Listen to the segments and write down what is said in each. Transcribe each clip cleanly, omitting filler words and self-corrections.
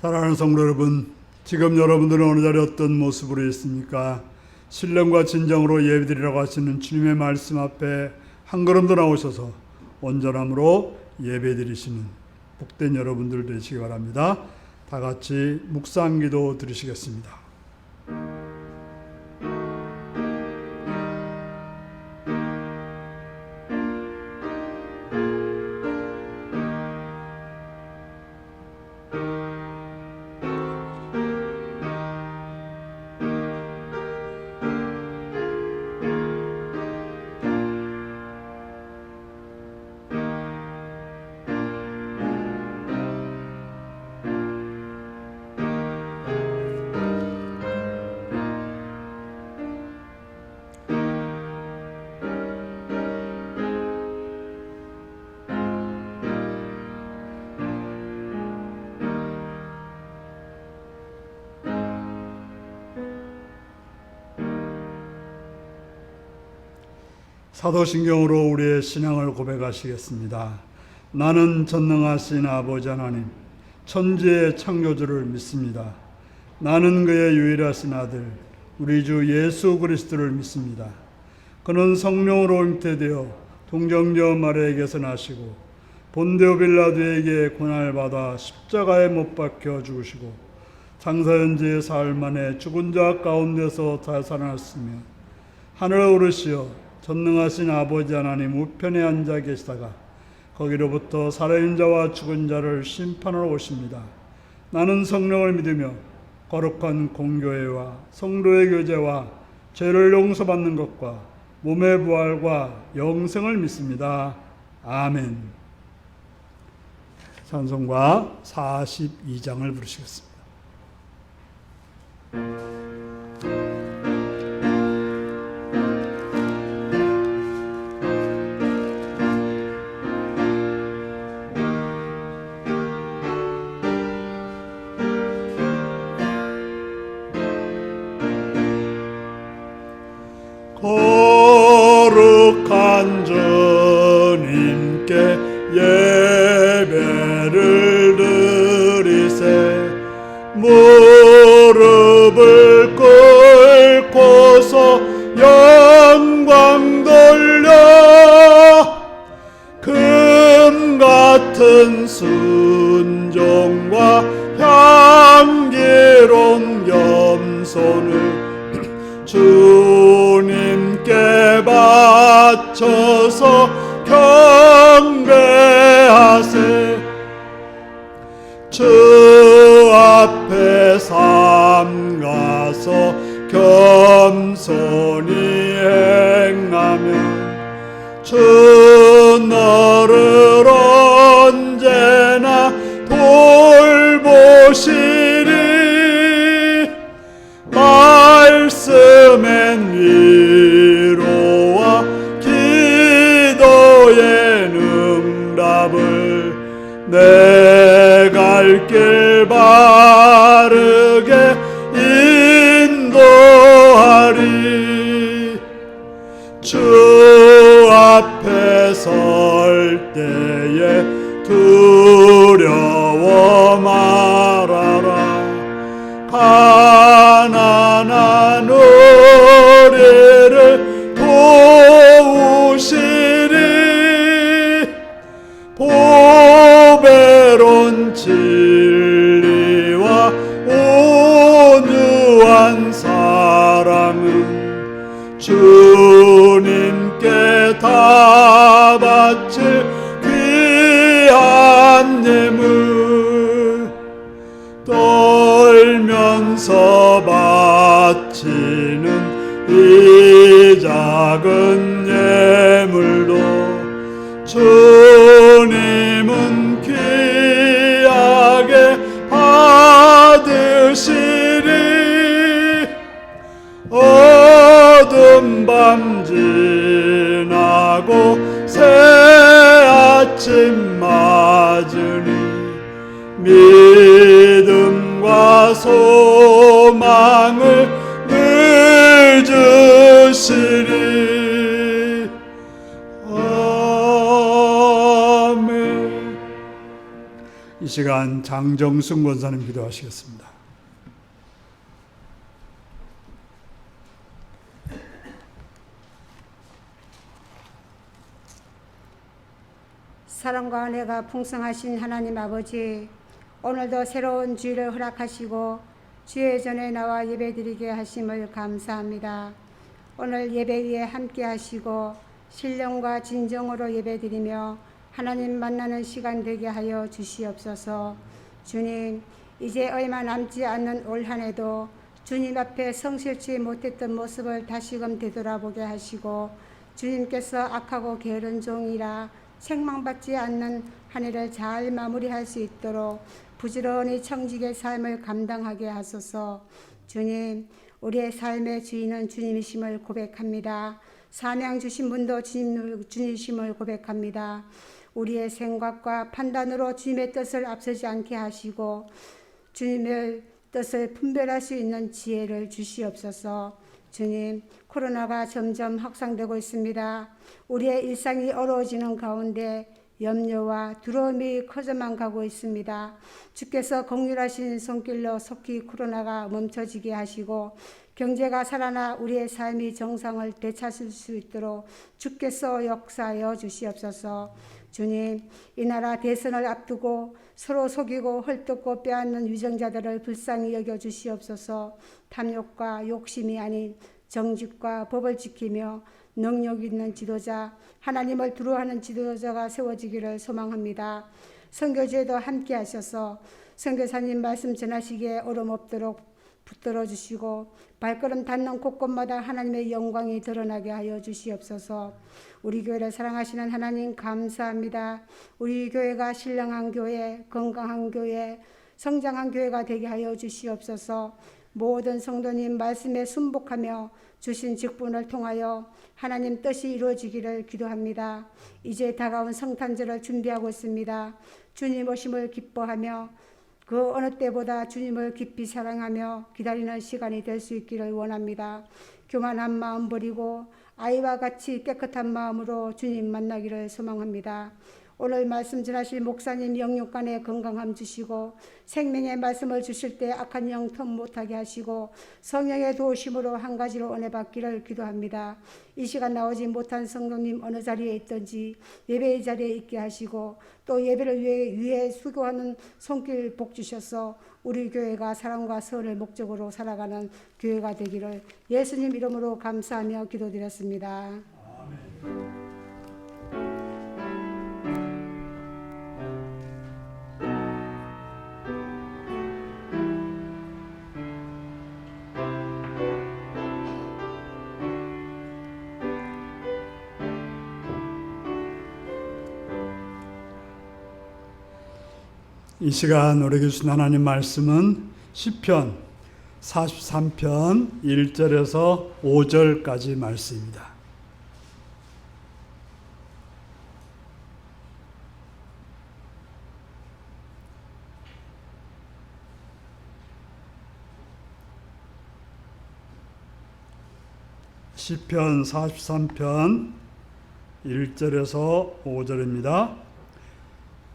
사랑하는 성도 여러분, 지금 여러분들은 어느 자리에 어떤 모습으로 있습니까? 신령과 진정으로 예배드리라고 하시는 주님의 말씀 앞에 한 걸음 더 나오셔서 온전함으로 예배드리시는 복된 여러분들 되시기 바랍니다. 다 같이 묵상기도 드리시겠습니다. 사도신경으로 우리의 신앙을 고백하시겠습니다. 나는 전능하신 아버지 하나님, 천지의 창조주를 믿습니다. 나는 그의 유일하신 아들, 우리 주 예수 그리스도를 믿습니다. 그는 성령으로 잉태되어 동정녀 마리아에게서 나시고 본디오 빌라도에게 고난을 받아 십자가에 못 박혀 죽으시고 장사현지의 사흘 만에 죽은 자 가운데서 살아났으며 하늘에 오르시어 전능하신 아버지 하나님 우편에 앉아 계시다가 거기로부터 살아있는 자와 죽은 자를 심판하러 오십니다. 나는 성령을 믿으며 거룩한 공교회와 성도의 교제와 죄를 용서받는 것과 몸의 부활과 영생을 믿습니다. 아멘. 찬송가 42장을 부르시겠습니다. 거룩한 주님께 예배를 드리세 무릎을 꿇고서 영광 돌려 금같은 순종과 향기로운 겸손을 주님께 바쳐서 경배하세 주 앞에 삼가서 겸손히 행하면 주 너를 언제나 돌보시리 말씀엔 위로와 기도의 응답을 내 갈 길 바르게 인도하리 주 앞에 설 때에 두려워 말아라 가난한 우리를 도우시리 보배로운 진리와 온유한 사랑은 주님께 다 바칠 귀한 예물 떨면서 바치는 이 작은 예물도 주님은 귀하게 받으시리 어두운 밤 지나고 새 아침 맞으니 믿음과 소망을 늘 주시리. 아멘. 이 시간 장정승 권사님 기도하시겠습니다. 사랑과 은혜가 풍성하신 하나님 아버지, 오늘도 새로운 주일을 허락하시고 주의 전에 나와 예배드리게 하심을 감사합니다. 오늘 예배위에 함께 하시고 신령과 진정으로 예배드리며 하나님 만나는 시간 되게 하여 주시옵소서. 주님, 이제 얼마 남지 않는 올 한 해도 주님 앞에 성실치 못했던 모습을 다시금 되돌아보게 하시고 주님께서 악하고 게으른 종이라 책망받지 않는 한 해를 잘 마무리할 수 있도록 부지런히 청직의 삶을 감당하게 하소서. 주님, 우리의 삶의 주인은 주님이심을 고백합니다. 사명 주신 분도 주님이심을 고백합니다. 우리의 생각과 판단으로 주님의 뜻을 앞서지 않게 하시고 주님의 뜻을 분별할 수 있는 지혜를 주시옵소서. 주님, 코로나가 점점 확산되고 있습니다. 우리의 일상이 어려워지는 가운데 염려와 두려움이 커져만 가고 있습니다. 주께서 긍휼하신 손길로 속히 코로나가 멈춰지게 하시고 경제가 살아나 우리의 삶이 정상을 되찾을 수 있도록 주께서 역사하여 주시옵소서. 주님, 이 나라 대선을 앞두고 서로 속이고 헐뜯고 빼앗는 위정자들을 불쌍히 여겨 주시옵소서. 탐욕과 욕심이 아닌 정직과 법을 지키며 능력 있는 지도자, 하나님을 두려워하는 지도자가 세워지기를 소망합니다. 선교제도 함께 하셔서 선교사님 말씀 전하시기에 어려움 없도록 붙들어 주시고 발걸음 닿는 곳곳마다 하나님의 영광이 드러나게 하여 주시옵소서. 우리 교회를 사랑하시는 하나님 감사합니다. 우리 교회가 신령한 교회, 건강한 교회, 성장한 교회가 되게 하여 주시옵소서. 모든 성도님 말씀에 순복하며 주신 직분을 통하여 하나님 뜻이 이루어지기를 기도합니다. 이제 다가온 성탄절을 준비하고 있습니다. 주님 오심을 기뻐하며 그 어느 때보다 주님을 깊이 사랑하며 기다리는 시간이 될 수 있기를 원합니다. 교만한 마음 버리고 아이와 같이 깨끗한 마음으로 주님 만나기를 소망합니다. 오늘 말씀 전하실 목사님 영육간에 건강함 주시고 생명의 말씀을 주실 때 악한 영 텀 못하게 하시고 성령의 도우심으로 한 가지로 은혜 받기를 기도합니다. 이 시간 나오지 못한 성도님 어느 자리에 있든지 예배의 자리에 있게 하시고 또 예배를 위해 수고하는 손길 복 주셔서 우리 교회가 사랑과 선을 목적으로 살아가는 교회가 되기를 예수님 이름으로 감사하며 기도드렸습니다. 아멘. 이 시간 우리에게 주신 하나님 말씀은 시편 43편 1절에서 5절까지 말씀입니다. 시편 43편 1절에서 5절입니다.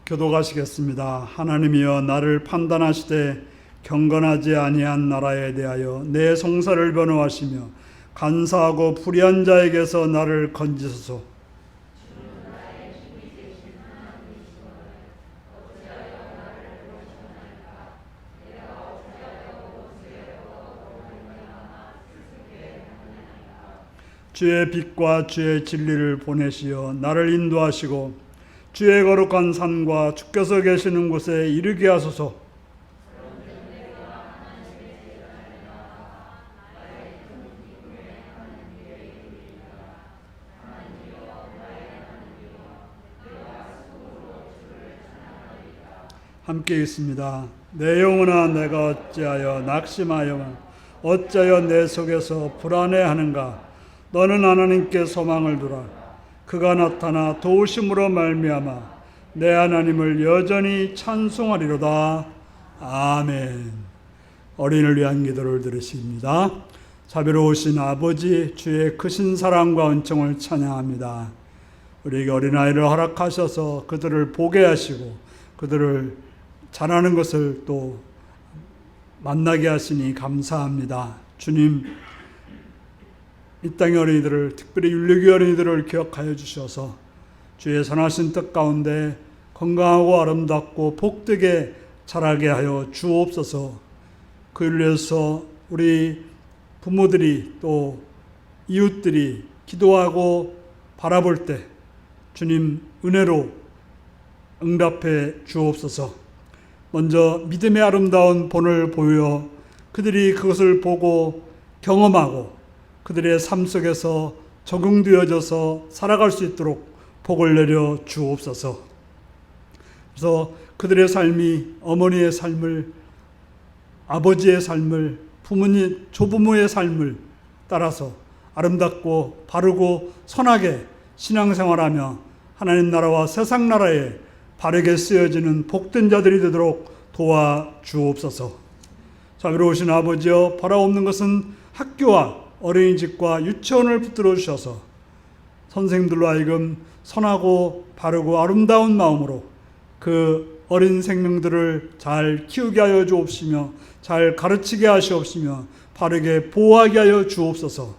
교독하시겠습니다. 하나님이여 나를 판단하시되 경건하지 아니한 나라에 대하여 내 송사를 변호하시며 간사하고 불의한 자에게서 나를 건지소서. 주의 빛과 주의 진리를 보내시어 나를 인도하시고 주의 거룩한 산과 주께서 계시는 곳에 이르게 하소서. 함께 있습니다. 내 영혼아 내가 어찌하여 낙심하여 어찌하여 내 속에서 불안해하는가. 너는 하나님께 소망을 두라. 그가 나타나 도우심으로 말미암아 내 하나님을 여전히 찬송하리로다. 아멘. 어린이를 위한 기도를 드리십니다. 자비로우신 아버지, 주의 크신 사랑과 은총을 찬양합니다. 우리에게 어린아이를 허락하셔서 그들을 보게 하시고 그들을 자라는 것을 또 만나게 하시니 감사합니다. 주님, 이 땅의 어린이들을, 특별히 윤리교 어린이들을 기억하여 주셔서 주의 선하신 뜻 가운데 건강하고 아름답고 복되게 자라게 하여 주옵소서. 그를 위해서 우리 부모들이 또 이웃들이 기도하고 바라볼 때 주님 은혜로 응답해 주옵소서. 먼저 믿음의 아름다운 본을 보여 그들이 그것을 보고 경험하고 그들의 삶 속에서 적응되어져서 살아갈 수 있도록 복을 내려 주옵소서. 그래서 그들의 삶이 어머니의 삶을, 아버지의 삶을, 부모님, 조부모의 삶을 따라서 아름답고 바르고 선하게 신앙생활하며 하나님 나라와 세상 나라에 바르게 쓰여지는 복된 자들이 되도록 도와주옵소서. 자비로우신 아버지여, 바라옵는 것은 학교와 어린이집과 유치원을 붙들어 주셔서 선생님들로 하여금 선하고 바르고 아름다운 마음으로 그 어린 생명들을 잘 키우게 하여 주옵시며 잘 가르치게 하시옵시며 바르게 보호하게 하여 주옵소서.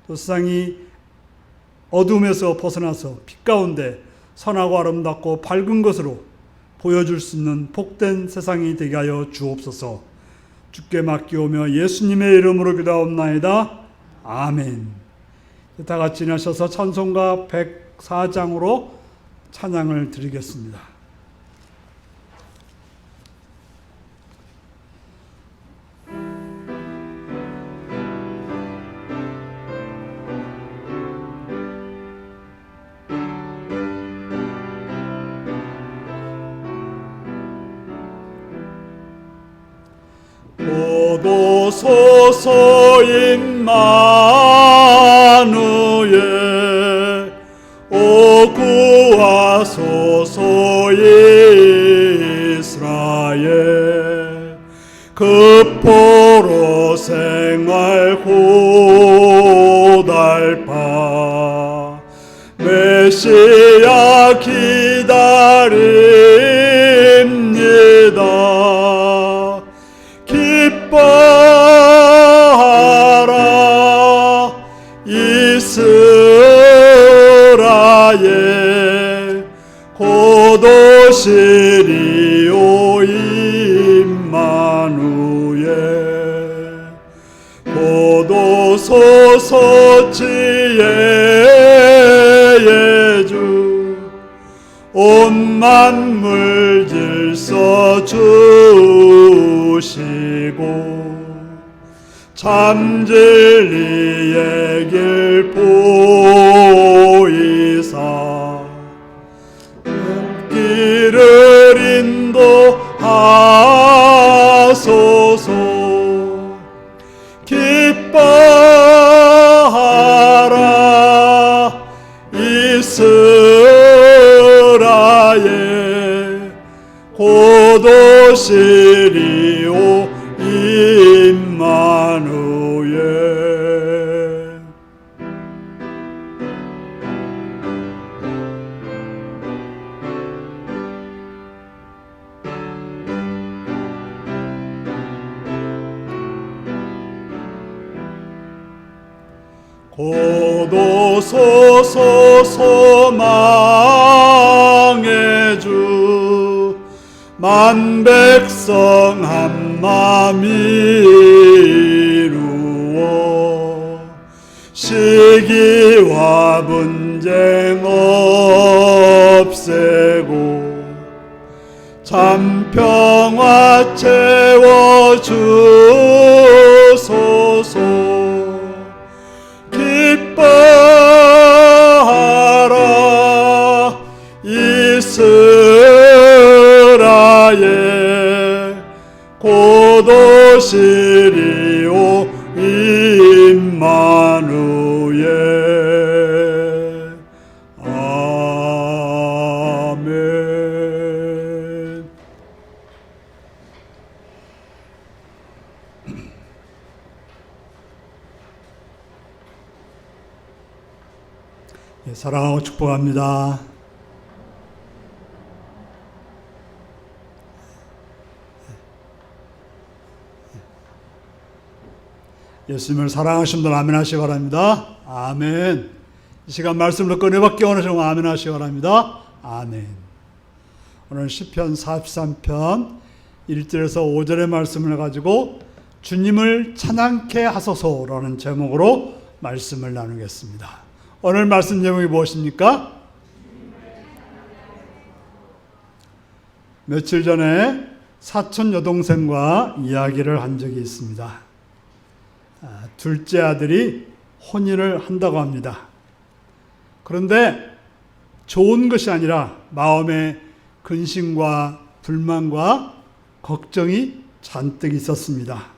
또 세상이 어둠에서 벗어나서 빛 가운데 선하고 아름답고 밝은 것으로 보여줄 수 있는 복된 세상이 되게 하여 주옵소서. 주께 맡기오며 예수님의 이름으로 기도하옵나이다. 아멘. 다 같이 일어나셔서 찬송가 104장으로 찬양을 드리겠습니다. 오도소서 임마누엘, 오 구하소서 이스라엘. 급포로 생활 고달파 메시아 기다립니다. 기뻐하라 이스라엘, 곧 오시리오 임마누엘. 곧 오소서 지혜의 주, 온 만물 질서 주시고 참 진리의 길 보이사 길을 인도하소서. 기뻐하라 이스라엘, 곧 오시리오 임마누엘. 곧 오소서 소망의 주, 만 백성 한 맘 이루어 시기와 분쟁 없애고 참 평화 채워주소서. 기뻐하라 이스라엘, 곧 오시리오 임마누엘. 아멘. 사랑하고 축복합니다. 예수님을 사랑하시는 분들 아멘 하시기 바랍니다. 아멘. 이 시간 말씀을 꺼내받기 원하시는 분 아멘 하시기 바랍니다. 아멘. 오늘 시편 43편 1절에서 5절의 말씀을 가지고 주님을 찬양케 하소서라는 제목으로 말씀을 나누겠습니다. 오늘 말씀 제목이 무엇입니까? 며칠 전에 사촌 여동생과 이야기를 한 적이 있습니다. 둘째 아들이 혼인을 한다고 합니다. 그런데 좋은 것이 아니라 마음에 근심과 불만과 걱정이 잔뜩 있었습니다.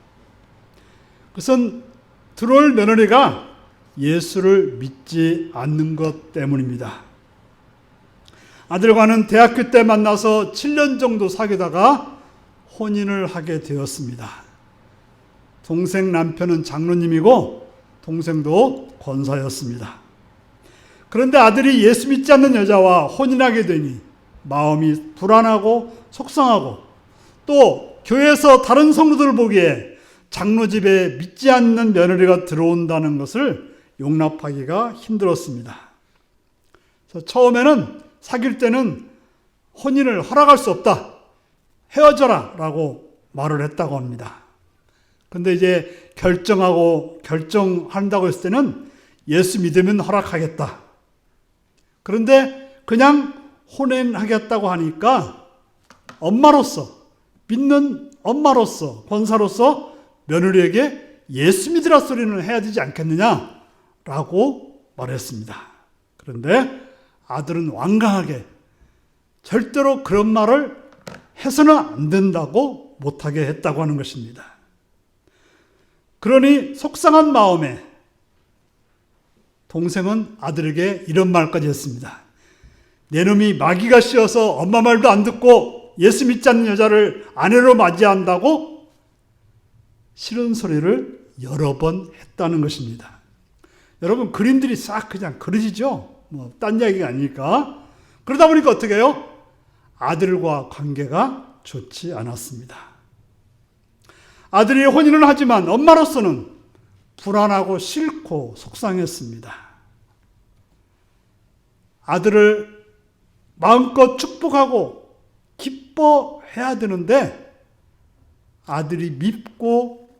그것은 들어올 며느리가 예수를 믿지 않는 것 때문입니다. 아들과는 대학교 때 만나서 7년 정도 사귀다가 혼인을 하게 되었습니다. 동생 남편은 장로님이고 동생도 권사였습니다. 그런데 아들이 예수 믿지 않는 여자와 혼인하게 되니 마음이 불안하고 속상하고 또 교회에서 다른 성도들을 보기에 장로 집에 믿지 않는 며느리가 들어온다는 것을 용납하기가 힘들었습니다. 그래서 처음에는 사귈 때는 혼인을 허락할 수 없다. 헤어져라 라고 말을 했다고 합니다. 근데 이제 결정한다고 했을 때는 예수 믿으면 허락하겠다. 그런데 그냥 혼인하겠다고 하니까 엄마로서, 믿는 엄마로서, 권사로서 며느리에게 예수 믿으라 소리는 해야 되지 않겠느냐라고 말했습니다. 그런데 아들은 완강하게 절대로 그런 말을 해서는 안 된다고 못하게 했다고 하는 것입니다. 그러니 속상한 마음에 동생은 아들에게 이런 말까지 했습니다. 내 놈이 마귀가 씌어서 엄마 말도 안 듣고 예수 믿지 않는 여자를 아내로 맞이한다고 싫은 소리를 여러 번 했다는 것입니다. 여러분, 그림들이 싹 그냥 그려지죠? 딴 이야기가 아니니까. 그러다 보니까 어떻게 해요? 아들과 관계가 좋지 않았습니다. 아들이 혼인을 하지만 엄마로서는 불안하고 싫고 속상했습니다. 아들을 마음껏 축복하고 기뻐해야 되는데 아들이 밉고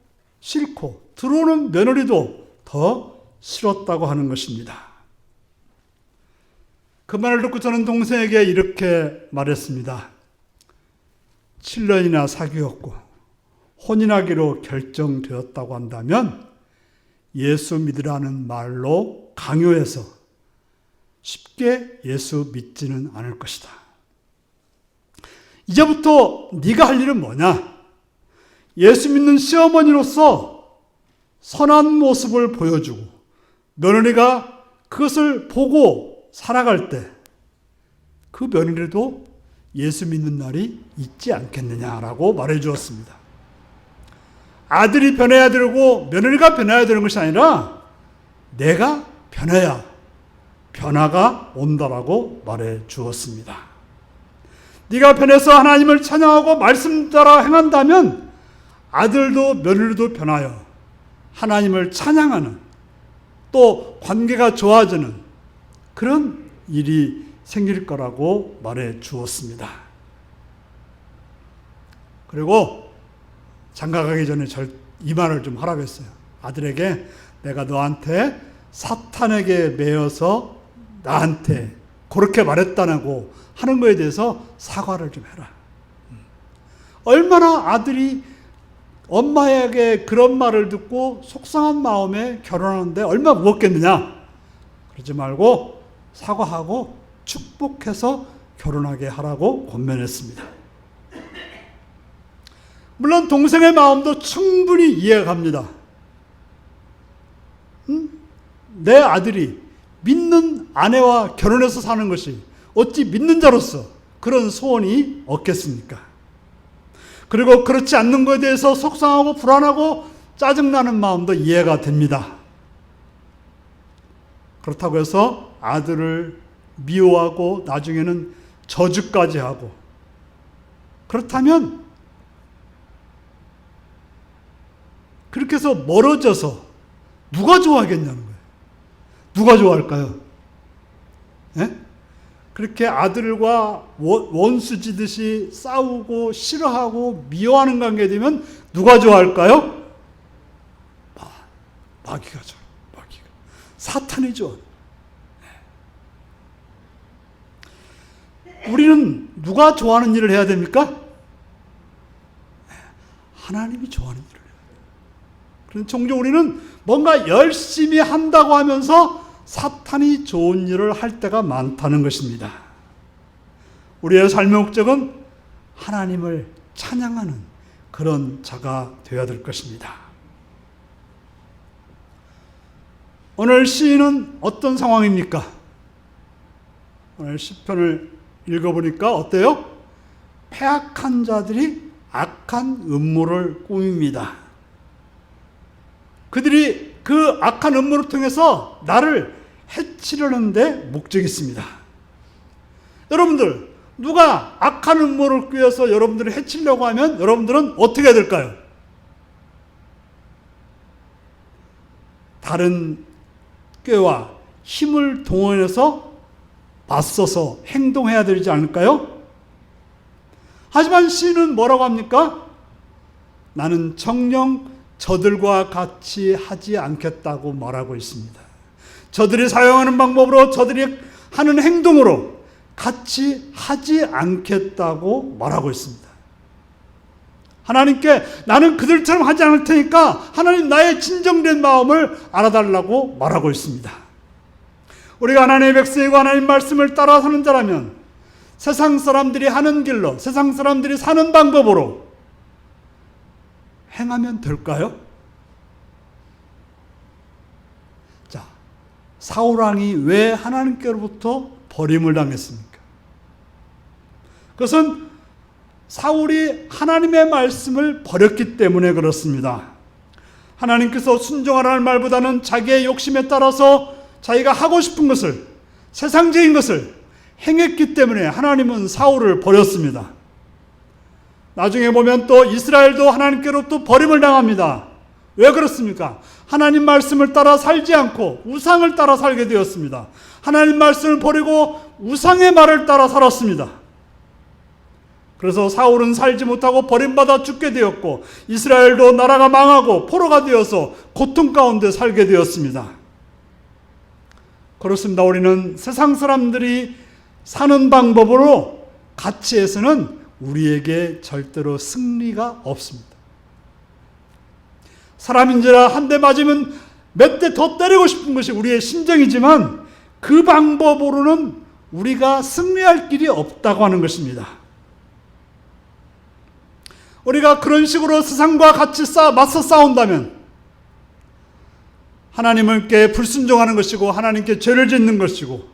싫고 들어오는 며느리도 더 싫었다고 하는 것입니다. 그 말을 듣고 저는 동생에게 이렇게 말했습니다. 7년이나 사귀었고 혼인하기로 결정되었다고 한다면 예수 믿으라는 말로 강요해서 쉽게 예수 믿지는 않을 것이다. 이제부터 네가 할 일은 뭐냐? 예수 믿는 시어머니로서 선한 모습을 보여주고 며느리가 그것을 보고 살아갈 때 그 며느리도 예수 믿는 날이 있지 않겠느냐라고 말해 주었습니다. 아들이 변해야 되고 며느리가 변해야 되는 것이 아니라 내가 변해야 변화가 온다라고 말해 주었습니다. 네가 변해서 하나님을 찬양하고 말씀 따라 행한다면 아들도 며느리도 변하여 하나님을 찬양하는 또 관계가 좋아지는 그런 일이 생길 거라고 말해 주었습니다. 그리고 장가 가기 전에 이 말을 좀 하라고 했어요. 아들에게 내가 너한테 사탄에게 매여서 나한테 그렇게 말했다고 하는 거에 대해서 사과를 좀 해라. 얼마나 아들이 엄마에게 그런 말을 듣고 속상한 마음에 결혼하는데 얼마나 무겁겠느냐. 그러지 말고 사과하고 축복해서 결혼하게 하라고 권면했습니다. 물론 동생의 마음도 충분히 이해가 갑니다. 내 아들이 믿는 아내와 결혼해서 사는 것이 어찌 믿는 자로서 그런 소원이 없겠습니까? 그리고 그렇지 않는 것에 대해서 속상하고 불안하고 짜증나는 마음도 이해가 됩니다. 그렇다고 해서 아들을 미워하고 나중에는 저주까지 하고, 그렇다면 그렇게 해서 멀어져서 누가 좋아하겠냐는 거예요. 누가 좋아할까요? 예? 그렇게 아들과 원수지듯이 싸우고 싫어하고 미워하는 관계 되면 누가 좋아할까요? 마귀가 좋아. 마귀가. 사탄이 좋아. 우리는 누가 좋아하는 일을 해야 됩니까? 하나님이 좋아하는 일을 해야 돼요. 그래서 종종 우리는 뭔가 열심히 한다고 하면서 사탄이 좋은 일을 할 때가 많다는 것입니다. 우리의 삶의 목적은 하나님을 찬양하는 그런 자가 되어야 될 것입니다. 오늘 시인은 어떤 상황입니까? 오늘 시편을 읽어보니까 어때요? 패악한 자들이 악한 음모를 꾸밉니다. 그들이 그 악한 음모를 통해서 나를 해치려는 데 목적이 있습니다. 여러분들, 누가 악한 음모를 꾸며서 여러분들을 해치려고 하면 여러분들은 어떻게 해야 될까요? 다른 꾀와 힘을 동원해서 맞서서 행동해야 되지 않을까요? 하지만 시인은 뭐라고 합니까? 나는 정녕 저들과 같이 하지 않겠다고 말하고 있습니다. 저들이 사용하는 방법으로, 저들이 하는 행동으로 같이 하지 않겠다고 말하고 있습니다. 하나님께 나는 그들처럼 하지 않을 테니까 하나님 나의 진정된 마음을 알아달라고 말하고 있습니다. 우리가 하나님의 백성이고 하나님 말씀을 따라 사는 자라면 세상 사람들이 하는 길로, 세상 사람들이 사는 방법으로 행하면 될까요? 자, 사울왕이 왜 하나님께로부터 버림을 당했습니까? 그것은 사울이 하나님의 말씀을 버렸기 때문에 그렇습니다. 하나님께서 순종하라는 말보다는 자기의 욕심에 따라서 자기가 하고 싶은 것을, 세상적인 것을 행했기 때문에 하나님은 사울을 버렸습니다. 나중에 보면 또 이스라엘도 하나님께로부터 버림을 당합니다. 왜 그렇습니까? 하나님 말씀을 따라 살지 않고 우상을 따라 살게 되었습니다. 하나님 말씀을 버리고 우상의 말을 따라 살았습니다. 그래서 사울은 살지 못하고 버림받아 죽게 되었고 이스라엘도 나라가 망하고 포로가 되어서 고통 가운데 살게 되었습니다. 그렇습니다. 우리는 세상 사람들이 사는 방법으로 같이 해서는 우리에게 절대로 승리가 없습니다. 사람인지라 한 대 맞으면 몇 대 더 때리고 싶은 것이 우리의 심정이지만 그 방법으로는 우리가 승리할 길이 없다고 하는 것입니다. 우리가 그런 식으로 세상과 같이 맞서 싸운다면 하나님께 불순종하는 것이고 하나님께 죄를 짓는 것이고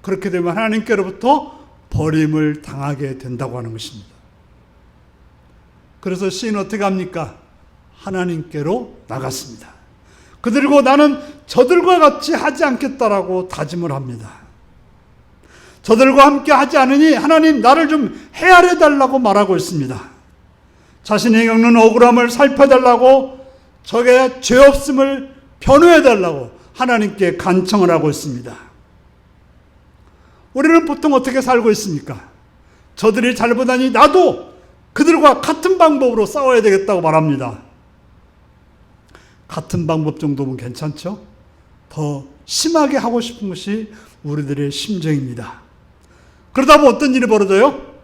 그렇게 되면 하나님께로부터 버림을 당하게 된다고 하는 것입니다. 그래서 시인은 어떻게 합니까? 하나님께로 나갔습니다. 그들과 나는 저들과 같이 하지 않겠다라고 다짐을 합니다. 저들과 함께 하지 않으니 하나님 나를 좀 헤아려 달라고 말하고 있습니다. 자신이 겪는 억울함을 살펴달라고, 적의 죄 없음을 변호해 달라고 하나님께 간청을 하고 있습니다. 우리는 보통 어떻게 살고 있습니까? 저들이 잘못하니 나도 그들과 같은 방법으로 싸워야 되겠다고 말합니다. 같은 방법 정도면 괜찮죠? 더 심하게 하고 싶은 것이 우리들의 심정입니다. 그러다 보면 어떤 일이 벌어져요?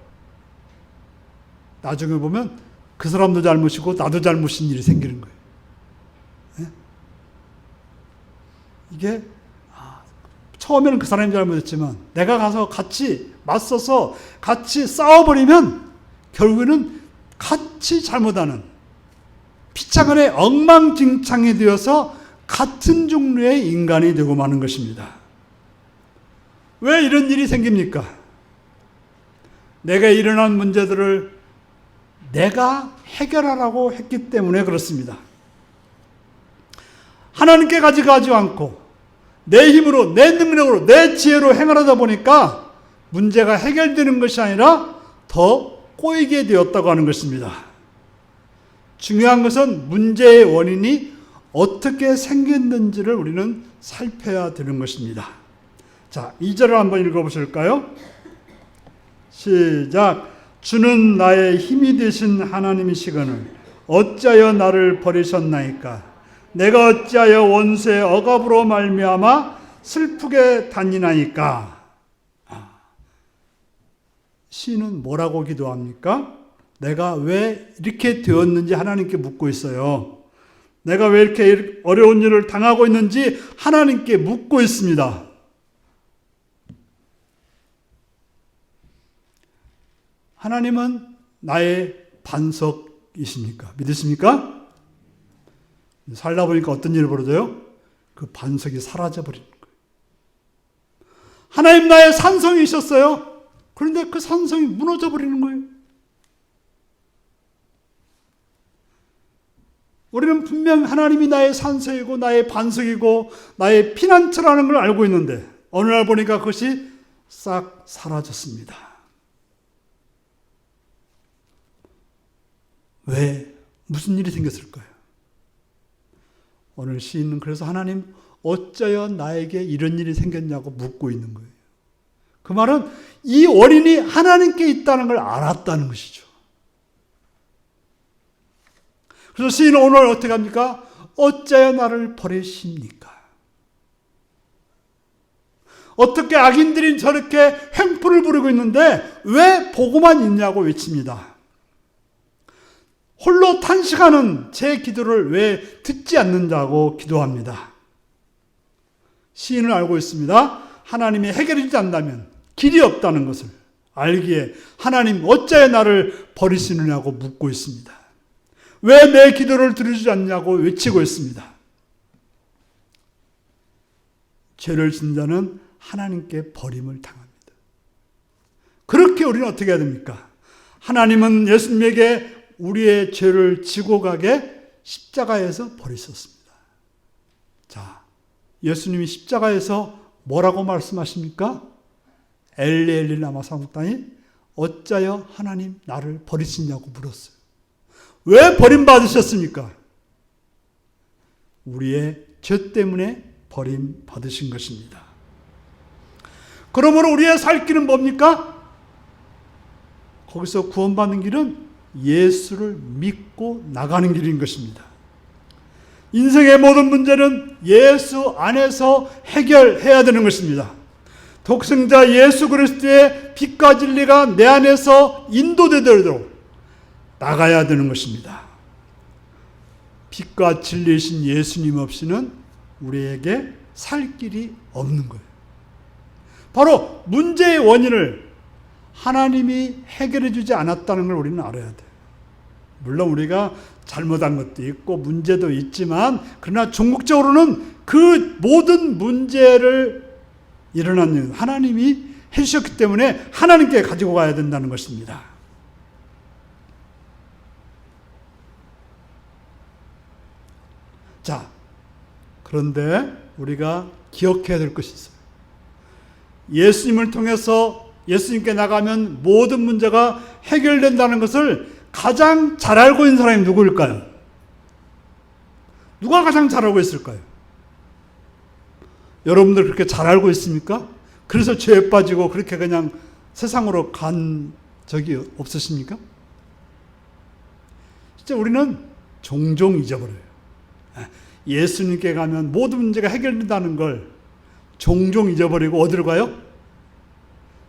나중에 보면 그 사람도 잘못이고 나도 잘못인 일이 생기는 거예요. 네? 이게 처음에는 그 사람이 잘못했지만 내가 가서 같이 맞서서 같이 싸워버리면 결국에는 같이 잘못하는 피차간의 엉망진창이 되어서 같은 종류의 인간이 되고 마는 것입니다. 왜 이런 일이 생깁니까? 내가 일어난 문제들을 내가 해결하라고 했기 때문에 그렇습니다. 하나님께 가져가지 않고 내 힘으로, 내 능력으로, 내 지혜로 행하다 보니까 문제가 해결되는 것이 아니라 더 꼬이게 되었다고 하는 것입니다. 중요한 것은 문제의 원인이 어떻게 생겼는지를 우리는 살펴야 되는 것입니다. 자, 2절을 한번 읽어보실까요? 시작. 주는 나의 힘이 되신 하나님이시거늘 어찌하여 나를 버리셨나이까? 내가 어찌하여 원수의 억압으로 말미암아 슬프게 다니나이까? 시인은 뭐라고 기도합니까? 내가 왜 이렇게 되었는지 하나님께 묻고 있어요. 내가 왜 이렇게 어려운 일을 당하고 있는지 하나님께 묻고 있습니다. 하나님은 나의 반석이십니까? 믿으십니까? 살다 보니까 어떤 일이 벌어져요? 그 반석이 사라져버리는 거예요. 하나님 나의 산성이셨어요. 그런데 그 산성이 무너져버리는 거예요. 우리는 분명 하나님이 나의 산성이고 나의 반석이고 나의 피난처라는 걸 알고 있는데 어느 날 보니까 그것이 싹 사라졌습니다. 왜? 무슨 일이 생겼을까요? 오늘 시인은 그래서 하나님 어쩌여 나에게 이런 일이 생겼냐고 묻고 있는 거예요. 그 말은 이 원인이 하나님께 있다는 걸 알았다는 것이죠. 그래서 시인은 오늘 어떻게 합니까? 어찌하여 나를 버리십니까? 어떻게 악인들이 저렇게 횡포를 부리고 있는데 왜 보고만 있냐고 외칩니다. 홀로 탄식하는 제 기도를 왜 듣지 않는다고 기도합니다. 시인은 알고 있습니다. 하나님이 해결해 주지 않는다면 길이 없다는 것을 알기에 하나님 어찌하여 나를 버리시느냐고 묻고 있습니다. 왜 내 기도를 들어주지 않냐고 외치고 있습니다. 죄를 짓는 자는 하나님께 버림을 당합니다. 그렇게 우리는 어떻게 해야 됩니까? 하나님은 예수님에게 우리의 죄를 지고 가게 십자가에서 버리셨습니다. 자, 예수님이 십자가에서 뭐라고 말씀하십니까? 엘리 라마 사박다니 어찌하여 하나님 나를 버리시냐고 물었어요. 왜 버림받으셨습니까? 우리의 죄 때문에 버림받으신 것입니다. 그러므로 우리의 살 길은 뭡니까? 거기서 구원받는 길은 예수를 믿고 나가는 길인 것입니다. 인생의 모든 문제는 예수 안에서 해결해야 되는 것입니다. 독생자 예수 그리스도의 빛과 진리가 내 안에서 인도되도록 나가야 되는 것입니다. 빛과 진리이신 예수님 없이는 우리에게 살 길이 없는 거예요. 바로 문제의 원인을 하나님이 해결해 주지 않았다는 걸 우리는 알아야 돼요. 물론 우리가 잘못한 것도 있고 문제도 있지만 그러나 종국적으로는 그 모든 문제를 일어난 일은 하나님이 해주셨기 때문에 하나님께 가지고 가야 된다는 것입니다. 자, 그런데 우리가 기억해야 될 것이 있어요. 예수님을 통해서 예수님께 나가면 모든 문제가 해결된다는 것을 가장 잘 알고 있는 사람이 누구일까요? 누가 가장 잘 알고 있을까요? 여러분들 그렇게 잘 알고 있습니까? 그래서 죄에 빠지고 그렇게 그냥 세상으로 간 적이 없으십니까? 진짜 우리는 종종 잊어버려요. 예수님께 가면 모든 문제가 해결된다는 걸 종종 잊어버리고 어디로 가요?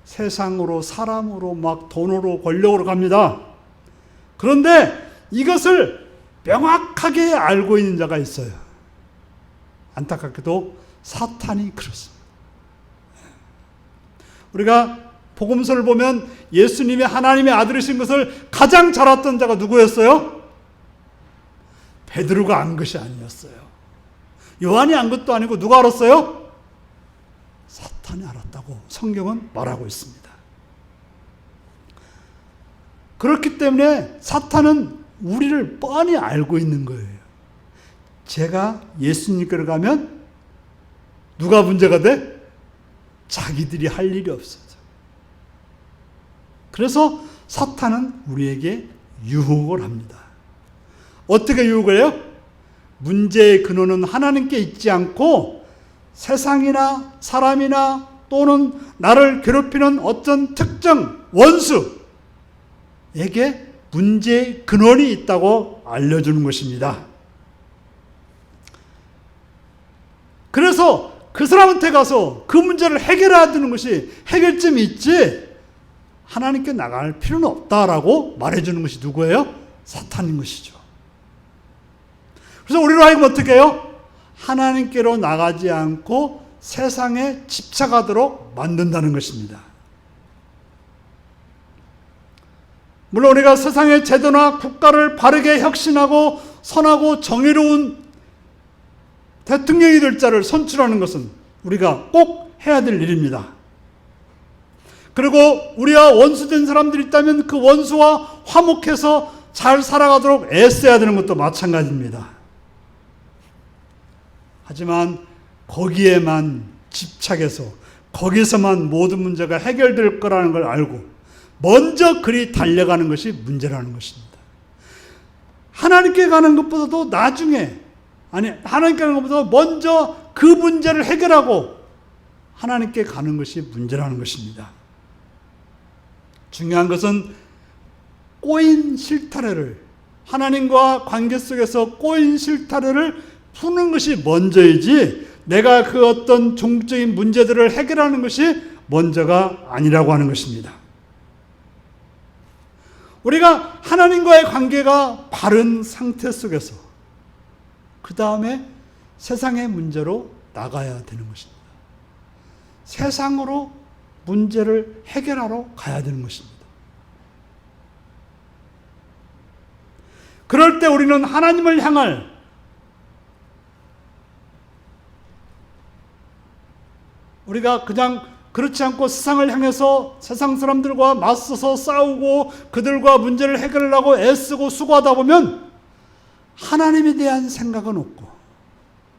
세상으로, 사람으로, 막 돈으로, 권력으로 갑니다. 그런데 이것을 명확하게 알고 있는 자가 있어요. 안타깝게도 사탄이 그렇습니다. 우리가 복음서를 보면 예수님이 하나님의 아들이신 것을 가장 잘 알았던 자가 누구였어요? 베드로가 안 것이 아니었어요. 요한이 안 것도 아니고 누가 알았어요? 사탄이 알았다고 성경은 말하고 있습니다. 그렇기 때문에 사탄은 우리를 뻔히 알고 있는 거예요. 제가 예수님께로 가면 누가 문제가 돼? 자기들이 할 일이 없어져. 그래서 사탄은 우리에게 유혹을 합니다. 어떻게 유혹을 해요? 문제의 근원은 하나님께 있지 않고 세상이나 사람이나 또는 나를 괴롭히는 어떤 특정 원수에게 문제의 근원이 있다고 알려주는 것입니다. 그래서 그 사람한테 가서 그 문제를 해결해야 되는 것이 해결점이 있지 하나님께 나갈 필요는 없다라고 말해주는 것이 누구예요? 사탄인 것이죠. 그래서 우리로 하여금 어떻게 해요? 하나님께로 나가지 않고 세상에 집착하도록 만든다는 것입니다. 물론 우리가 세상의 제도나 국가를 바르게 혁신하고 선하고 정의로운 대통령이 될 자를 선출하는 것은 우리가 꼭 해야 될 일입니다. 그리고 우리와 원수된 사람들이 있다면 그 원수와 화목해서 잘 살아가도록 애써야 되는 것도 마찬가지입니다. 하지만 거기에만 집착해서 거기서만 모든 문제가 해결될 거라는 걸 알고 먼저 그리 달려가는 것이 문제라는 것입니다. 하나님께 가는 것보다도 하나님께 가는 것보다 먼저 그 문제를 해결하고 하나님께 가는 것이 문제라는 것입니다. 중요한 것은 꼬인 실타래를, 하나님과 관계 속에서 꼬인 실타래를 푸는 것이 먼저이지 내가 그 어떤 종적인 문제들을 해결하는 것이 먼저가 아니라고 하는 것입니다. 우리가 하나님과의 관계가 바른 상태 속에서 그 다음에 세상의 문제로 나가야 되는 것입니다. 세상으로 문제를 해결하러 가야 되는 것입니다. 그럴 때 우리는 하나님을 향할 우리가 그냥 그렇지 않고 세상을 향해서 세상 사람들과 맞서서 싸우고 그들과 문제를 해결하려고 애쓰고 수고하다 보면 하나님에 대한 생각은 없고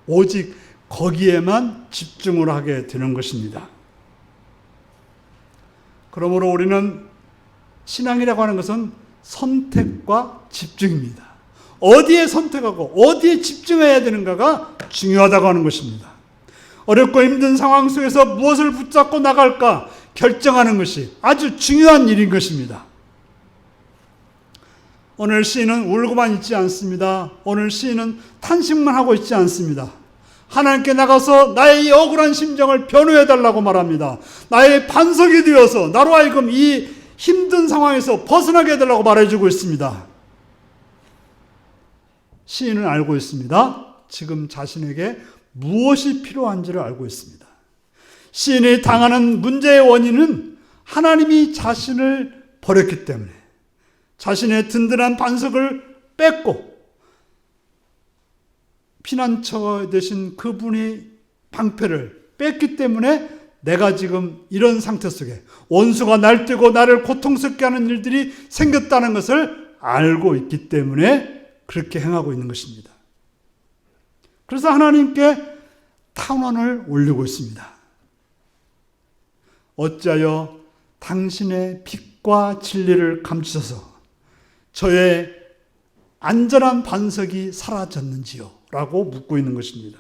오직 거기에만 집중을 하게 되는 것입니다. 그러므로 우리는 신앙이라고 하는 것은 선택과 집중입니다. 어디에 선택하고 어디에 집중해야 되는가가 중요하다고 하는 것입니다. 어렵고 힘든 상황 속에서 무엇을 붙잡고 나갈까 결정하는 것이 아주 중요한 일인 것입니다. 오늘 시인은 울고만 있지 않습니다. 오늘 시인은 탄식만 하고 있지 않습니다. 하나님께 나가서 나의 이 억울한 심정을 변호해달라고 말합니다. 나의 반석이 되어서 나로 하여금 이 힘든 상황에서 벗어나게 해달라고 말해주고 있습니다. 시인은 알고 있습니다. 지금 자신에게 무엇이 필요한지를 알고 있습니다. 시인이 당하는 문제의 원인은 하나님이 자신을 버렸기 때문에 자신의 든든한 반석을 뺏고 피난처 되신 그분이 방패를 뺐기 때문에 내가 지금 이런 상태 속에 원수가 날뛰고 나를 고통스럽게 하는 일들이 생겼다는 것을 알고 있기 때문에 그렇게 행하고 있는 것입니다. 그래서 하나님께 탄원을 올리고 있습니다. 어찌하여 당신의 빛과 진리를 감추셔서 저의 안전한 반석이 사라졌는지요? 라고 묻고 있는 것입니다.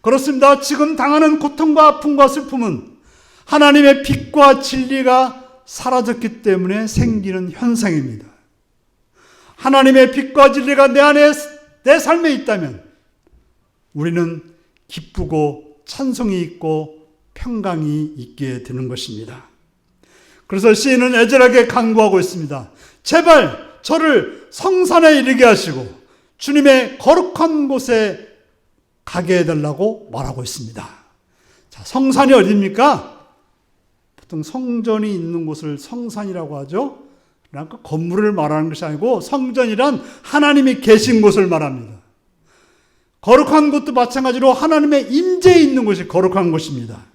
그렇습니다. 지금 당하는 고통과 아픔과 슬픔은 하나님의 빛과 진리가 사라졌기 때문에 생기는 현상입니다. 하나님의 빛과 진리가 내 안에 내 삶에 있다면 우리는 기쁘고 찬송이 있고 평강이 있게 되는 것입니다. 그래서 시인은 애절하게 간구하고 있습니다. 제발 저를 성산에 이르게 하시고 주님의 거룩한 곳에 가게 해달라고 말하고 있습니다. 자, 성산이 어디입니까? 보통 성전이 있는 곳을 성산이라고 하죠. 그러니까 건물을 말하는 것이 아니고 성전이란 하나님이 계신 곳을 말합니다. 거룩한 곳도 마찬가지로 하나님의 임재에 있는 곳이 거룩한 곳입니다.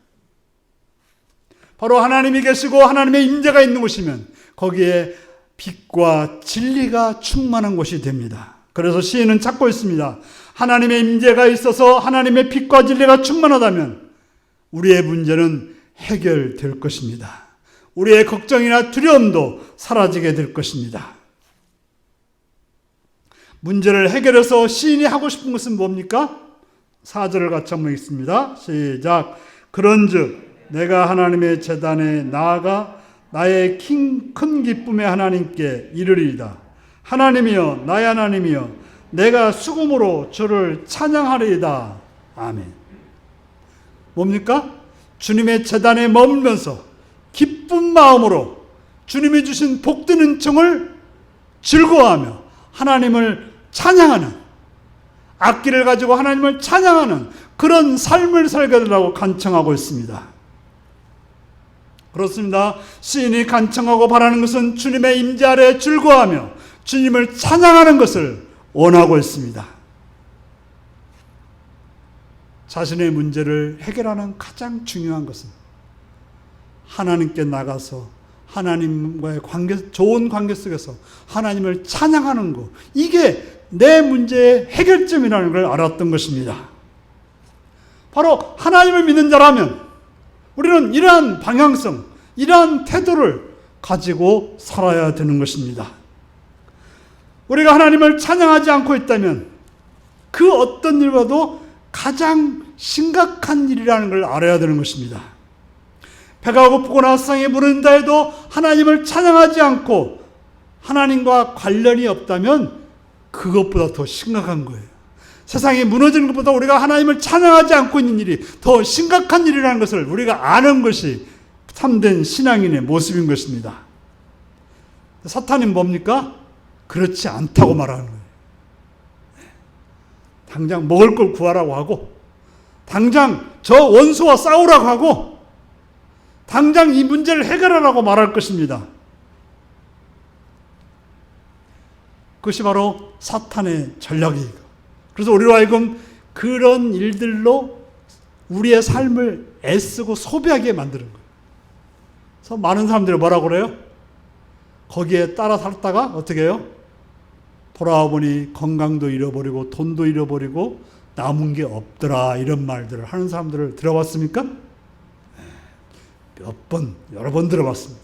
바로 하나님이 계시고 하나님의 임재가 있는 곳이면 거기에 빛과 진리가 충만한 곳이 됩니다. 그래서 시인은 찾고 있습니다. 하나님의 임재가 있어서 하나님의 빛과 진리가 충만하다면 우리의 문제는 해결될 것입니다. 우리의 걱정이나 두려움도 사라지게 될 것입니다. 문제를 해결해서 시인이 하고 싶은 것은 뭡니까? 4절을 같이 한번 읽습니다. 시작. 그런즉 내가 하나님의 제단에 나아가 나의 큰 기쁨의 하나님께 이르리이다. 하나님이여 나의 하나님이여 내가 수금으로 주를 찬양하리이다. 아멘. 뭡니까? 주님의 제단에 머물면서 기쁜 마음으로 주님이 주신 복된 은총을 즐거워하며 하나님을 찬양하는, 악기를 가지고 하나님을 찬양하는 그런 삶을 살게 되라고 간청하고 있습니다. 그렇습니다. 시인이 간청하고 바라는 것은 주님의 임재 아래 즐거워하며 주님을 찬양하는 것을 원하고 있습니다. 자신의 문제를 해결하는 가장 중요한 것은 하나님께 나가서 하나님과의 좋은 관계 속에서 하나님을 찬양하는 것, 이게 내 문제의 해결점이라는 걸 알았던 것입니다. 바로 하나님을 믿는 자라면 우리는 이러한 방향성, 이러한 태도를 가지고 살아야 되는 것입니다. 우리가 하나님을 찬양하지 않고 있다면 그 어떤 일보다도 가장 심각한 일이라는 걸 알아야 되는 것입니다. 배가 고프거나 세상에 무너진다 해도 하나님을 찬양하지 않고 하나님과 관련이 없다면 그것보다 더 심각한 거예요. 세상이 무너지는 것보다 우리가 하나님을 찬양하지 않고 있는 일이 더 심각한 일이라는 것을 우리가 아는 것이 참된 신앙인의 모습인 것입니다. 사탄은 뭡니까? 그렇지 않다고 말하는 거예요. 당장 먹을 걸 구하라고 하고, 당장 저 원수와 싸우라고 하고, 당장 이 문제를 해결하라고 말할 것입니다. 그것이 바로 사탄의 전략이에요. 그래서 우리로 하여금 그런 일들로 우리의 삶을 애쓰고 소비하게 만드는 거예요. 그래서 많은 사람들이 뭐라고 그래요? 거기에 따라 살다가 어떻게 해요? 돌아와 보니 건강도 잃어버리고 돈도 잃어버리고 남은 게 없더라, 이런 말들을 하는 사람들을 들어봤습니까? 몇 번, 여러 번 들어봤습니다.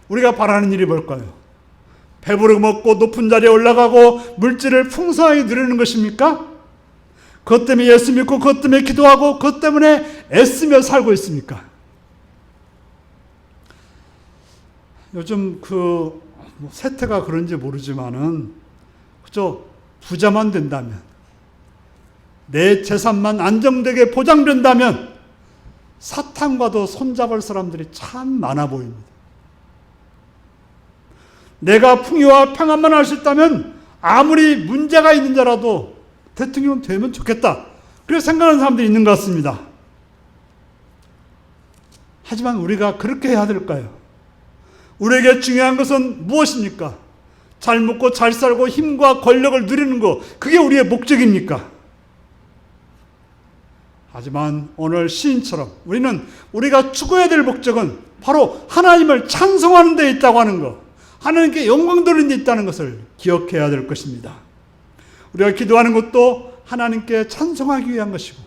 우리가 바라는 일이 뭘까요? 배부르게 먹고 높은 자리에 올라가고 물질을 풍성하게 누리는 것입니까? 그것 때문에 예수 믿고 그것 때문에 기도하고 그것 때문에 애쓰며 살고 있습니까? 요즘 세태가 그런지 모르지만은 그저 부자만 된다면, 내 재산만 안정되게 보장된다면 사탄과도 손잡을 사람들이 참 많아 보입니다. 내가 풍요와 평안만 할 수 있다면 아무리 문제가 있는 자라도 대통령 되면 좋겠다, 그렇게 생각하는 사람들이 있는 것 같습니다. 하지만 우리가 그렇게 해야 될까요? 우리에게 중요한 것은 무엇입니까? 잘 먹고 잘 살고 힘과 권력을 누리는 것, 그게 우리의 목적입니까? 하지만 오늘 시인처럼 우리가 추구해야 될 목적은 바로 하나님을 찬송하는 데 있다고 하는 것, 하나님께 영광 돌리는 데 있다는 것을 기억해야 될 것입니다. 우리가 기도하는 것도 하나님께 찬송하기 위한 것이고,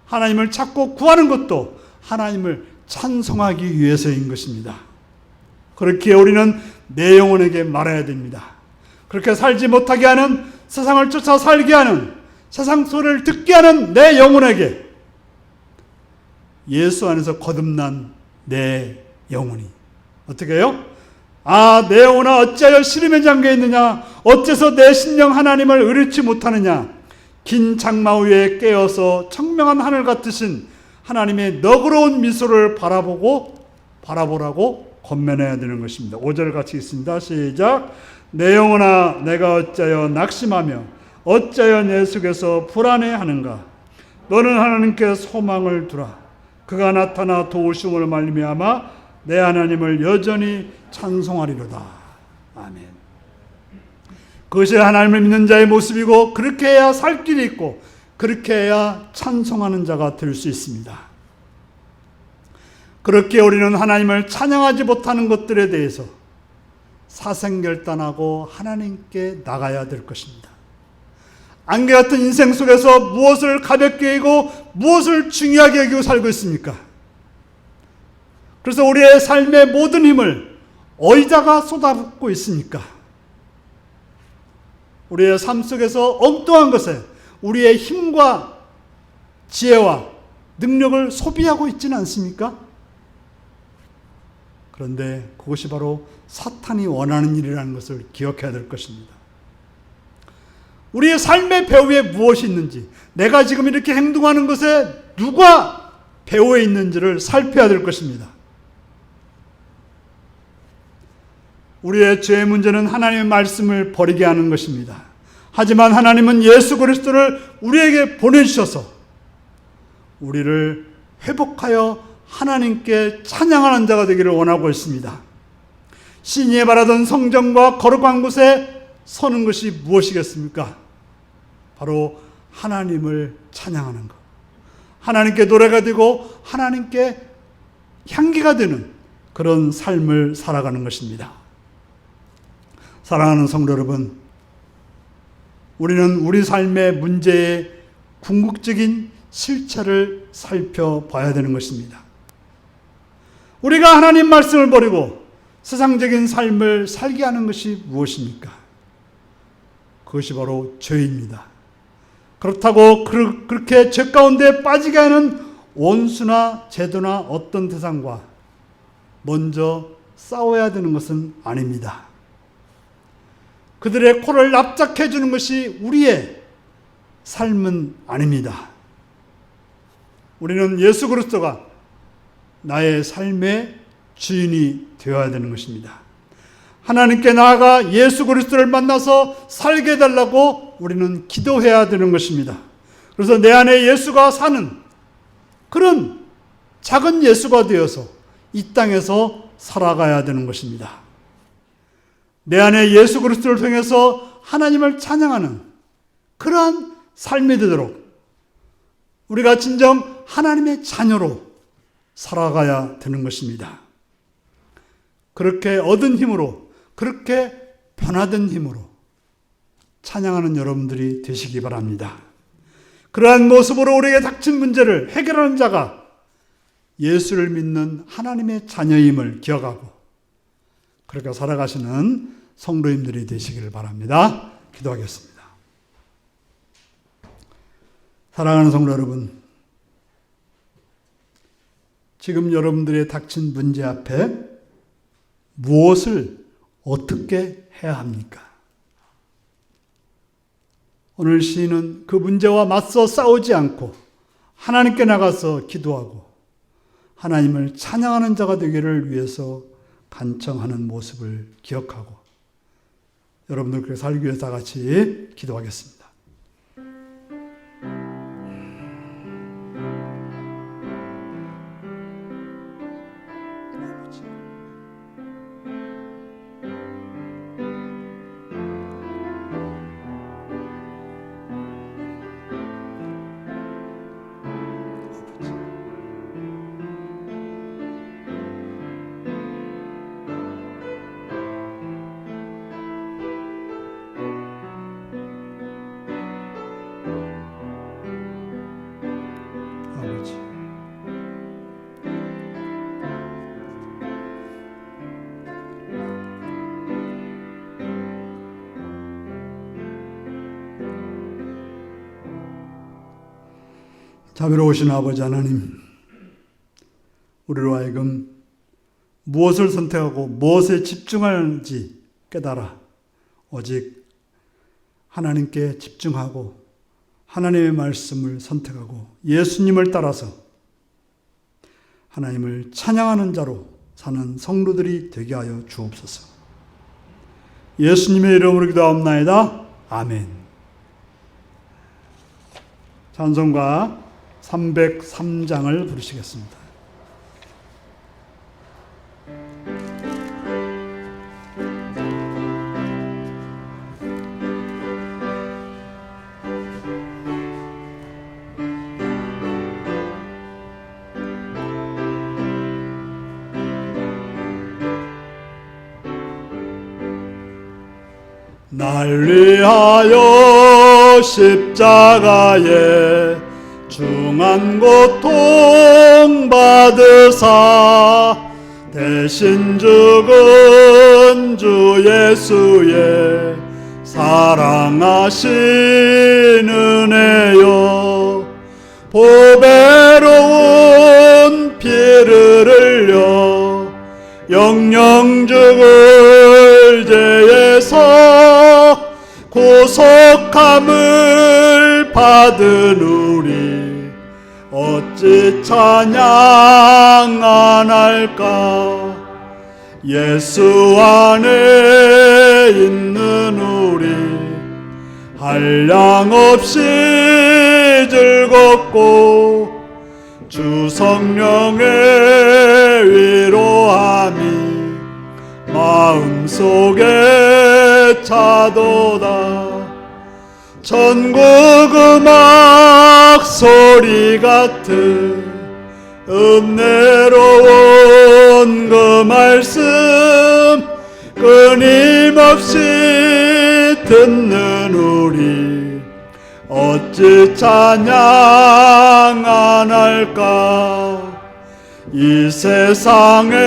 하나님을 찾고 구하는 것도 하나님을 찬송하기 위해서인 것입니다. 그렇기에 우리는 내 영혼에게 말해야 됩니다. 그렇게 살지 못하게 하는, 세상을 쫓아 살게 하는, 세상 소리를 듣게 하는 내 영혼에게 예수 안에서 거듭난 내 영혼이 어떻게 해요? 내 영혼아 어찌하여 시름에 잠겨 있느냐? 어째서 내 심령 하나님을 의뢰치 못하느냐? 긴 장마 위에 깨어서 청명한 하늘 같으신 하나님의 너그러운 미소를 바라보라고 권면해야 되는 것입니다. 5절 같이 읽습니다. 시작. 내 영혼아 내가 어찌하여 낙심하며 어찌하여 내 속에서 불안해하는가? 너는 하나님께 소망을 두라. 그가 나타나 도우심을 말미암아 내 하나님을 여전히 찬송하리로다. 아멘. 그것이 하나님을 믿는 자의 모습이고, 그렇게 해야 살 길이 있고, 그렇게 해야 찬송하는 자가 될 수 있습니다. 그렇게 우리는 하나님을 찬양하지 못하는 것들에 대해서 사생결단하고 하나님께 나가야 될 것입니다. 안개 같은 인생 속에서 무엇을 가볍게 여기고 무엇을 중요하게 여기고 살고 있습니까? 그래서 우리의 삶의 모든 힘을 어디다가 쏟아붓고 있습니까? 우리의 삶 속에서 엉뚱한 것에 우리의 힘과 지혜와 능력을 소비하고 있지는 않습니까? 그런데 그것이 바로 사탄이 원하는 일이라는 것을 기억해야 될 것입니다. 우리의 삶의 배후에 무엇이 있는지, 내가 지금 이렇게 행동하는 것에 누가 배후에 있는지를 살펴야 될 것입니다. 우리의 죄의 문제는 하나님의 말씀을 버리게 하는 것입니다. 하지만 하나님은 예수 그리스도를 우리에게 보내주셔서 우리를 회복하여 하나님께 찬양하는 자가 되기를 원하고 있습니다. 신이 바라던 성전과 거룩한 곳에 서는 것이 무엇이겠습니까? 바로 하나님을 찬양하는 것. 하나님께 노래가 되고 하나님께 향기가 되는 그런 삶을 살아가는 것입니다. 사랑하는 성도 여러분, 우리는 우리 삶의 문제의 궁극적인 실체를 살펴봐야 되는 것입니다. 우리가 하나님 말씀을 버리고 세상적인 삶을 살게 하는 것이 무엇입니까? 그것이 바로 죄입니다. 그렇다고 그렇게 죄 가운데 빠지게 하는 원수나 제도나 어떤 대상과 먼저 싸워야 되는 것은 아닙니다. 그들의 코를 납작해 주는 것이 우리의 삶은 아닙니다. 우리는 예수 그리스도가 나의 삶의 주인이 되어야 되는 것입니다. 하나님께 나아가 예수 그리스도를 만나서 살게 해달라고 우리는 기도해야 되는 것입니다. 그래서 내 안에 예수가 사는 그런 작은 예수가 되어서 이 땅에서 살아가야 되는 것입니다. 내 안에 예수 그리스도를 통해서 하나님을 찬양하는 그러한 삶이 되도록 우리가 진정 하나님의 자녀로 살아가야 되는 것입니다. 그렇게 얻은 힘으로, 그렇게 변화된 힘으로 찬양하는 여러분들이 되시기 바랍니다. 그러한 모습으로 우리에게 닥친 문제를 해결하는 자가 예수를 믿는 하나님의 자녀임을 기억하고 그렇게 살아가시는 성도님들이 되시기를 바랍니다. 기도하겠습니다. 사랑하는 성도 여러분, 지금 여러분들의 닥친 문제 앞에 무엇을 어떻게 해야 합니까? 오늘 시인은 그 문제와 맞서 싸우지 않고 하나님께 나가서 기도하고 하나님을 찬양하는 자가 되기를 위해서 간청하는 모습을 기억하고 여러분들 그렇게 살기 위해서 다 같이 기도하겠습니다. 자비로우신 아버지 하나님, 우리로 하여금 무엇을 선택하고 무엇에 집중하는지 깨달아 오직 하나님께 집중하고 하나님의 말씀을 선택하고 예수님을 따라서 하나님을 찬양하는 자로 사는 성도들이 되게 하여 주옵소서. 예수님의 이름으로 기도하옵나이다. 아멘. 찬송가 303장을 부르시겠습니다. 날 위하여 십자가에 중한 고통 받으사 대신 죽은 주 예수의 사랑하신 은혜여 보배로운 피를 흘려 영영 죽을 죄에서 구속함을 받은 우리 어찌 찬양 안 할까. 예수 안에 있는 우리 한량없이 즐겁고 주 성령의 위로함이 마음속에 차도다. 천국 음악 소리 같은 은혜로운 그 말씀 끊임없이 듣는 우리 어찌 찬양 안 할까. 이 세상의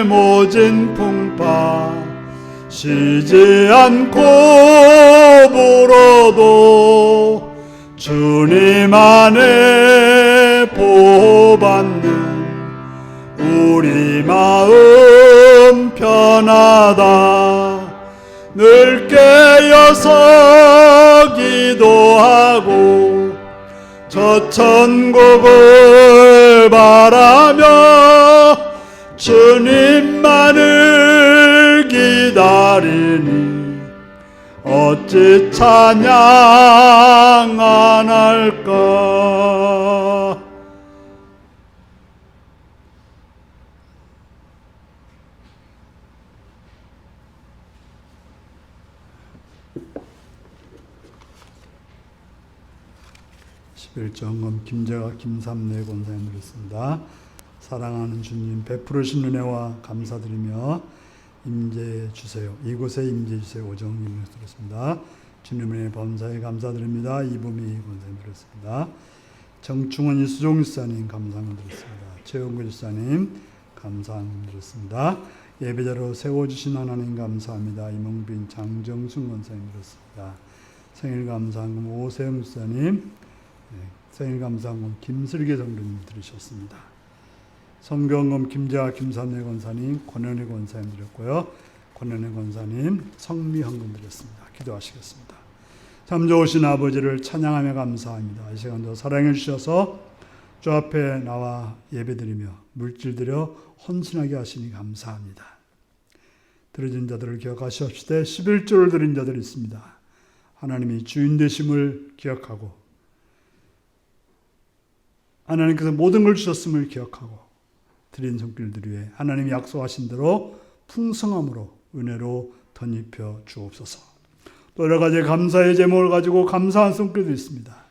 모진 풍파 쉬지 않고 불어도 주님 안에 보호받는 우리 마음 편하다. 늘 깨어서 기도하고 저 천국을 바라며 주님만을 기다리니 어찌 찬양 안 할까. 11점검 김재가 김삼래 권사님 드렸습니다. 사랑하는 주님 베풀으신 은혜와 감사드리며 임재해 주세요. 이곳에 임재해 주세요. 오정님 드렸습니다. 주님의 범사에 감사드립니다. 이범희 권사님 드렸습니다. 정충원 이수종 집사님 감사함을 드렸습니다. 최영구 집사님 감사함을 드렸습니다. 예배자로 세워주신 하나님 감사합니다. 이몽빈 장정순 권사님 드렸습니다. 생일 감사함 오세영 집사님, 생일 감사함 김슬기 성도님 들으셨습니다. 성경검 김재하 김삼래 권사님, 권현희 권사님 드렸고요. 권현희 권사님 성미헌금 드렸습니다. 기도하시겠습니다. 참 좋으신 아버지를 찬양하며 감사합니다. 이 시간도 사랑해 주셔서 주 앞에 나와 예배드리며 물질드려 헌신하게 하시니 감사합니다. 드려진 자들을 기억하시옵시되 11조를 드린 자들이 있습니다. 하나님이 주인 되심을 기억하고 하나님께서 모든 걸 주셨음을 기억하고 드린 손길들 위해 하나님이 약속하신 대로 풍성함으로 은혜로 덧입혀 주옵소서. 또 여러 가지 감사의 제목을 가지고 감사한 손길도 있습니다.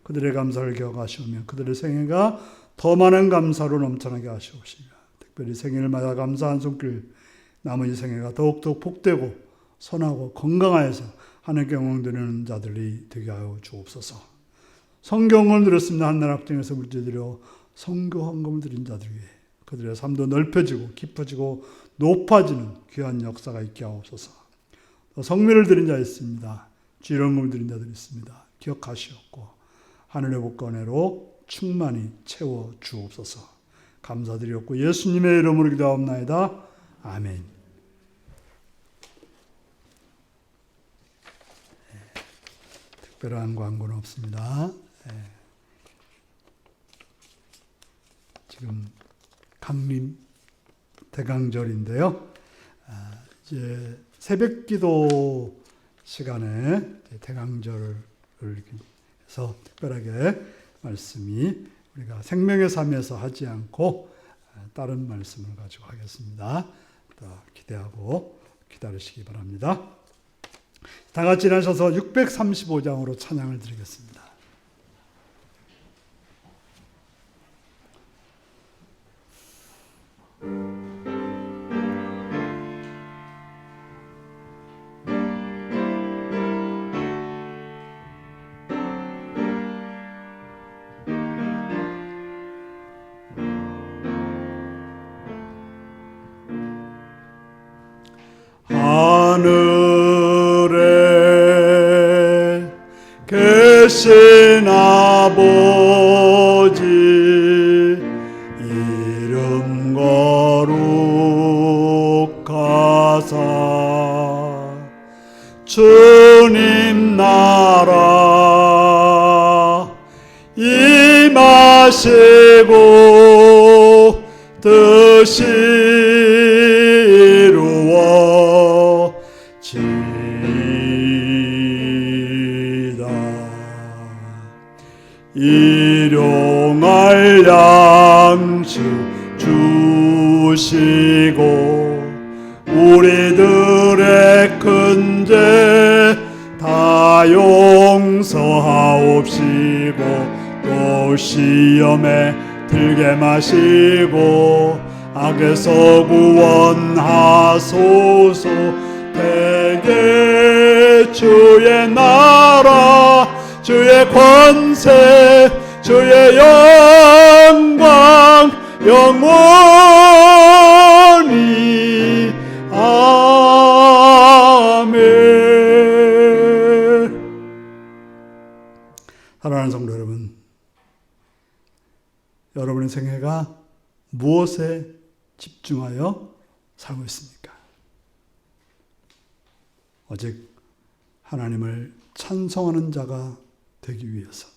그들의 감사를 기억하시오며 그들의 생애가 더 많은 감사로 넘쳐나게 하시옵시며 특별히 생일을 맞아 감사한 손길 나머지 생애가 더욱더 복되고 선하고 건강하여서 하나님께 영광되는 자들이 되게 하여 주옵소서. 성경을 들었습니다. 한날 학정에서 물질드려 성교 헌금을 드린 자들 위해 그들의 삶도 넓혀지고 깊어지고 높아지는 귀한 역사가 있게 하옵소서. 성미를 드린 자 있습니다. 주일헌금을 드린 자들 있습니다. 기억하시옵고 하늘의 복과 은혜로 충만히 채워 주옵소서. 감사드리옵고 예수님의 이름으로 기도하옵나이다. 아멘. 특별한 광고는 없습니다. 지금 강림 대강절인데요. 이제 새벽기도 시간에 대강절을 해서 특별하게 말씀이 우리가 생명의 삶에서 하지 않고 다른 말씀을 가지고 하겠습니다. 또 기대하고 기다리시기 바랍니다. 다 같이 일어나셔서 635장으로 찬양을 드리겠습니다. 하늘에 되신 아버지 이름 거룩하사 주님 나라 임하시고 뜻이 이루어지이다. 일용할 양식 주시고 우리들의 큰 죄 다 용서하옵시고 또 시험에 들게 마시고 악에서 구원하소서. 대개 주의 나라 주의 권세 주의 영광 영원히 아멘. 사랑하는 성도 여러분, 여러분의 생애가 무엇에 집중하여 살고 있습니까? 오직 하나님을 찬송하는 자가 되기 위해서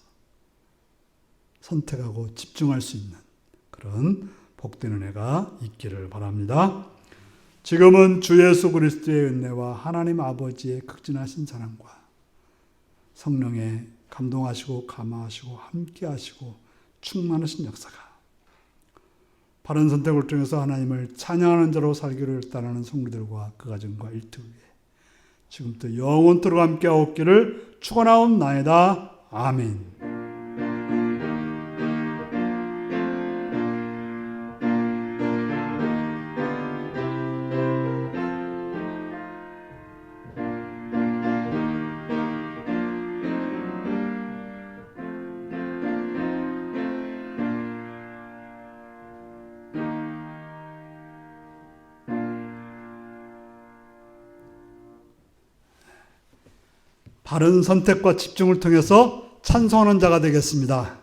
선택하고 집중할 수 있는 그런 복된 은혜가 있기를 바랍니다. 지금은 주 예수 그리스도의 은혜와 하나님 아버지의 극진하신 사랑과 성령의 감동하시고 감화하시고 함께하시고 충만하신 역사가 바른 선택을 통해서 하나님을 찬양하는 자로 살기를 일단하는 성도들과 그 가정과 일터 위에 지금부터 영원토록 함께하옵기를 축원하옵나이다. 아멘. 바른 선택과 집중을 통해서 찬송하는 자가 되겠습니다.